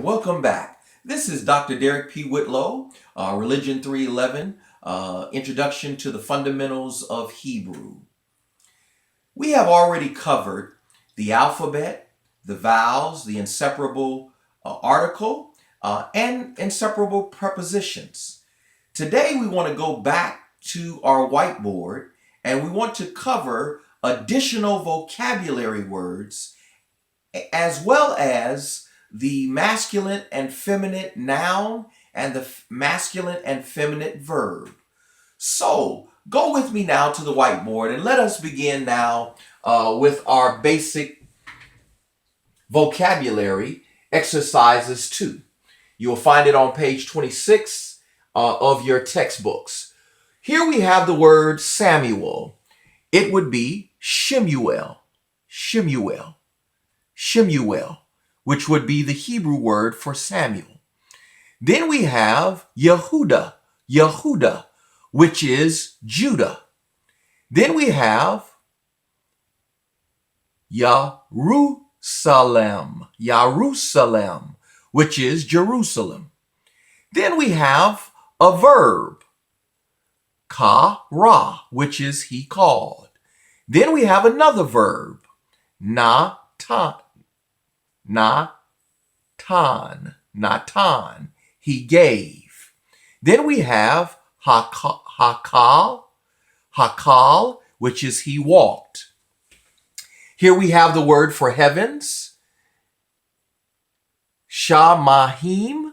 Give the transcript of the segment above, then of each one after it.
welcome back. This is Dr. Derrick P. Whitlow, Religion 311, Introduction to the Fundamentals of Hebrew. We have already covered the alphabet, the vowels, the inseparable article, and inseparable prepositions. Today we want to go back to our whiteboard and we want to cover additional vocabulary words as well as the masculine and feminine noun and the masculine and feminine verb. So go with me now to the whiteboard and let us begin now with our basic vocabulary exercises 2. You'll find it on page 26 of your textbooks. Here we have the word Samuel. It would be Shemuel, Shemuel, Shemuel, which would be the Hebrew word for Samuel. Then we have Yehuda, Yehuda, which is Judah. Then we have Jerusalem, Jerusalem, which is Jerusalem. Then we have a verb, kara, which is he called. Then we have another verb, natan, he gave. Then we have hakal, which is he walked. Here we have the word for heavens, shamahim,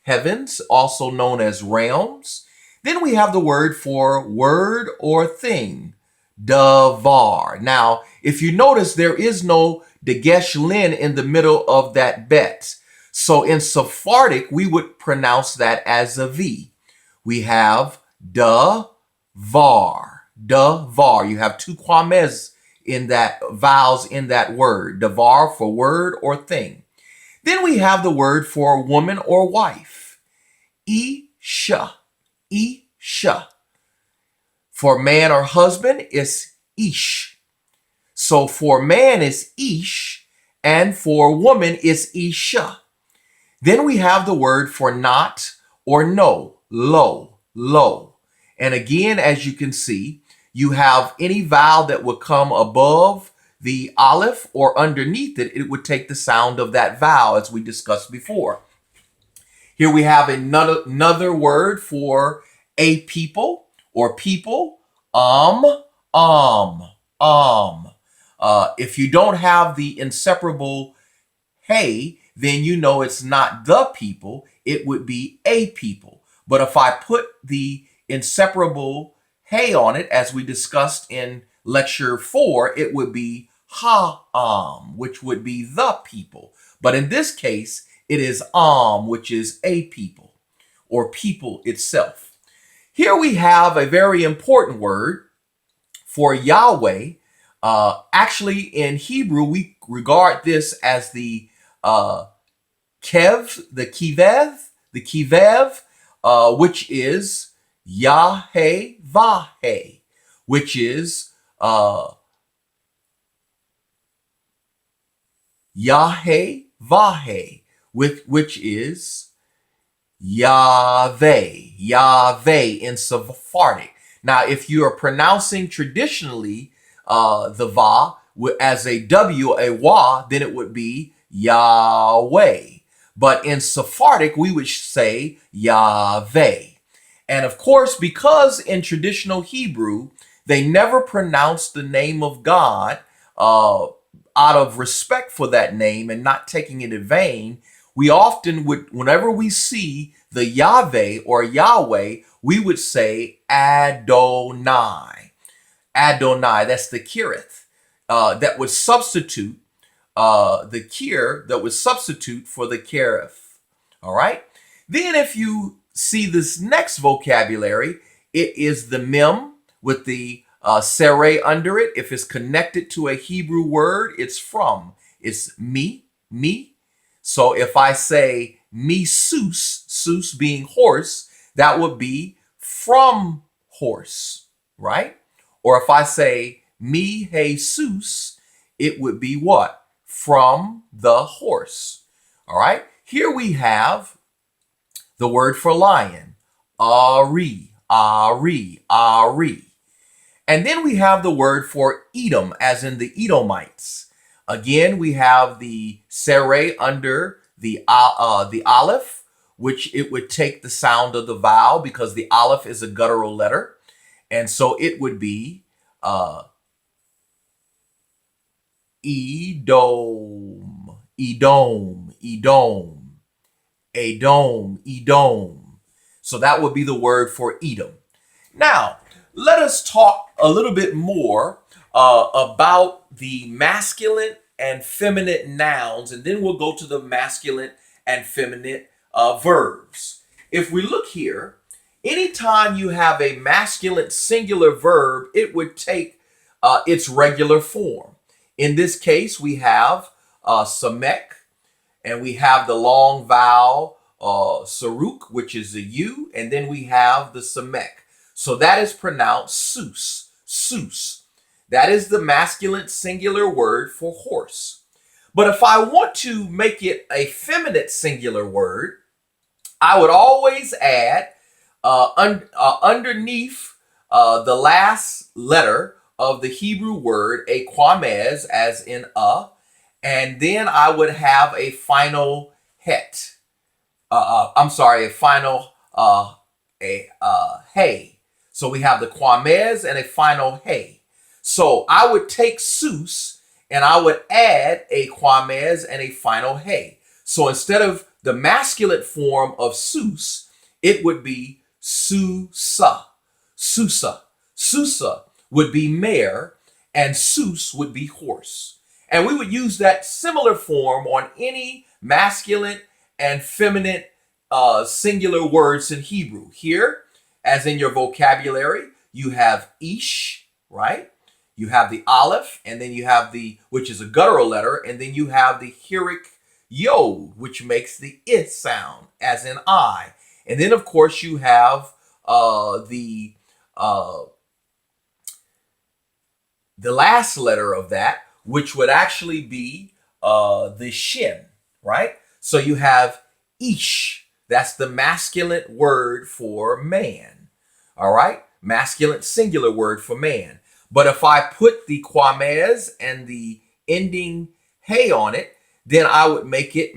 heavens, also known as realms. Then we have the word for word or thing, davar. Now, if you notice, there is no dagesh lin in the middle of that bet. So in Sephardic, we would pronounce that as a V. We have davar, davar. You have two kwames in that, vowels in that word, davar for word or thing. Then we have the word for woman or wife, isha, isha. For man or husband, it's ish. So for man is ish, and for woman is isha. Then we have the word for not or no, lo, lo. And again, as you can see, you have any vowel that would come above the aleph or underneath it, it would take the sound of that vowel as we discussed before. Here we have another word for a people or people, if you don't have the inseparable hey, then you know it's not the people, it would be a people. But if I put the inseparable hey on it, as we discussed in lecture 4, it would be which would be the people. But in this case, it is which is a people or people itself. Here we have a very important word for Yahweh. Actually, in Hebrew, we regard this as the kev, the kivev, which is Yahweh, which is Yahweh, which is Yahweh in Sephardic. Now, if you are pronouncing traditionally the va as a w, a wa, then it would be Yahweh. But in Sephardic, we would say Yahweh. And of course, because in traditional Hebrew, they never pronounced the name of God out of respect for that name and not taking it in vain, we often would, whenever we see the Yahweh or Yahweh, we would say Adonai. Adonai, that's the kirith that would substitute the kir that would substitute for the kerith. All right. Then if you see this next vocabulary, it is the mem with the sere under it. If it's connected to a Hebrew word, it's from. It's me. So if I say me sus being horse, that would be from horse, right? Or if I say me Jesus, it would be what? from the horse. All right. Here we have the word for lion. Ari, Ari, Ari. And then we have the word for Edom, as in the Edomites. Again, we have the sere under the aleph, which it would take the sound of the vowel because the aleph is a guttural letter. And so it would be Edom, Edom, Edom, Edom, Edom. So that would be the word for Edom. Now, let us talk a little bit more about the masculine and feminine nouns, and then we'll go to the masculine and feminine verbs. If we look here, anytime you have a masculine singular verb, it would take its regular form. In this case, we have samek, and we have the long vowel saruk, which is a U, and then we have the samek. So that is pronounced sus, sus. That is the masculine singular word for horse. But if I want to make it a feminine singular word, I would always add underneath the last letter of the Hebrew word a kwamez, as in and then I would have a final het. A final hey. So we have the kwamez and a final hey. So I would take sus and I would add a kwamez and a final hey. So instead of the masculine form of sus, it would be susa, susa. Susa would be mare and sus would be horse. And we would use that similar form on any masculine and feminine singular words in Hebrew. Here, as in your vocabulary, you have ish, right? You have the aleph, and then you have the, which is a guttural letter, and then you have the Hirik yod, which makes the I sound, as in I. And then, of course, you have the last letter of that, which would actually be the shin, right? So you have ish. That's the masculine word for man. All right? Masculine singular word for man. But if I put the kwamez and the ending hey on it, then I would make it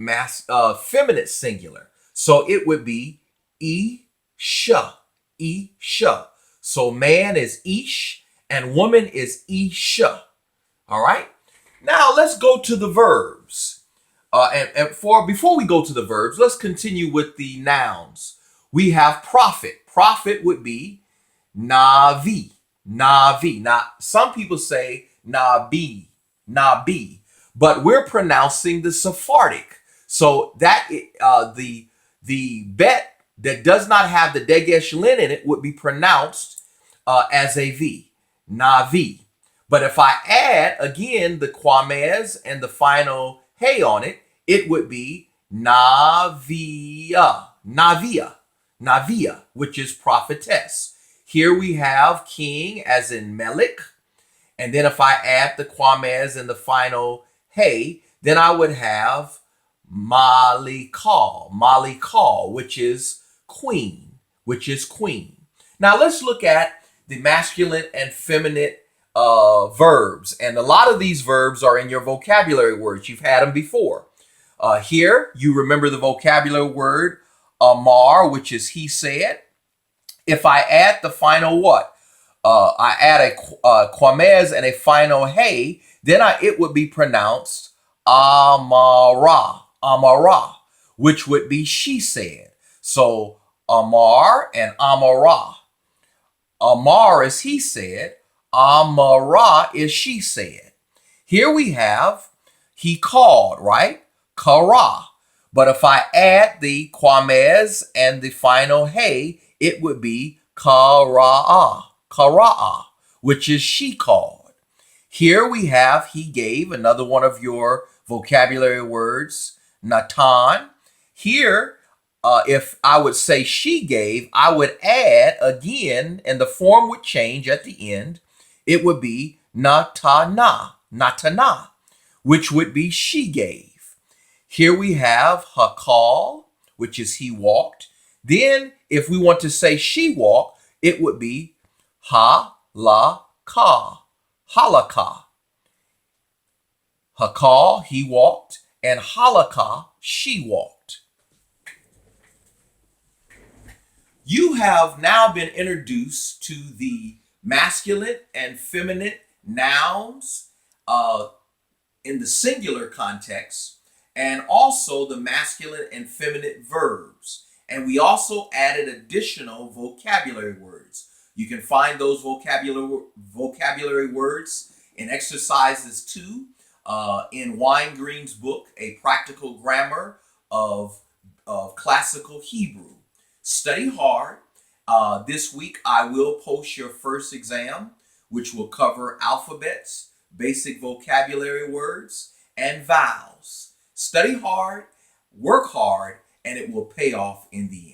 feminine singular. So it would be isha, isha. So man is ish and woman is isha. All right? Now let's go to the verbs. Before we go to the verbs, let's continue with the nouns. We have prophet. Prophet would be navi, navi. Now, some people say nabi, nabi, but we're pronouncing the Sephardic. So that the bet that does not have the degesh lin in it would be pronounced as a v, navi. But if I add again the kwamez and the final hey on it, it would be navia, navia, navia, which is prophetess. Here we have king, as in melik. And then if I add the kwamez and the final hey, then I would have malikal, malikal, which is queen, which is queen. Now let's look at the masculine and feminine verbs. And a lot of these verbs are in your vocabulary words. You've had them before. Here, you remember the vocabulary word amar, which is he said. If I add the final what? I add a kwamez and a final hey, then it would be pronounced amara, amara, which would be she said. So amar and amara. Amar is he said. Amara is she said. Here we have he called, right? Kara. But if I add the kwamez and the final hey, it would be kara'a, kara'a, which is she called. Here we have he gave, another one of your vocabulary words, Natan. Here, if I would say she gave, I would add again, and the form would change at the end. It would be natana, natana, which would be she gave. Here we have hakal, which is he walked. Then if we want to say she walked, it would be ha-la-ka, halakah. Hakal, he walked, and halakah, she walked. You have now been introduced to the masculine and feminine nouns in the singular context, and also the masculine and feminine verbs. And we also added additional vocabulary words. You can find those vocabulary words in exercises 2 in Green's book, A Practical Grammar of Classical Hebrew. Study hard. This week I will post your first exam, which will cover alphabets, basic vocabulary words, and vowels. Study hard, work hard, and it will pay off in the end.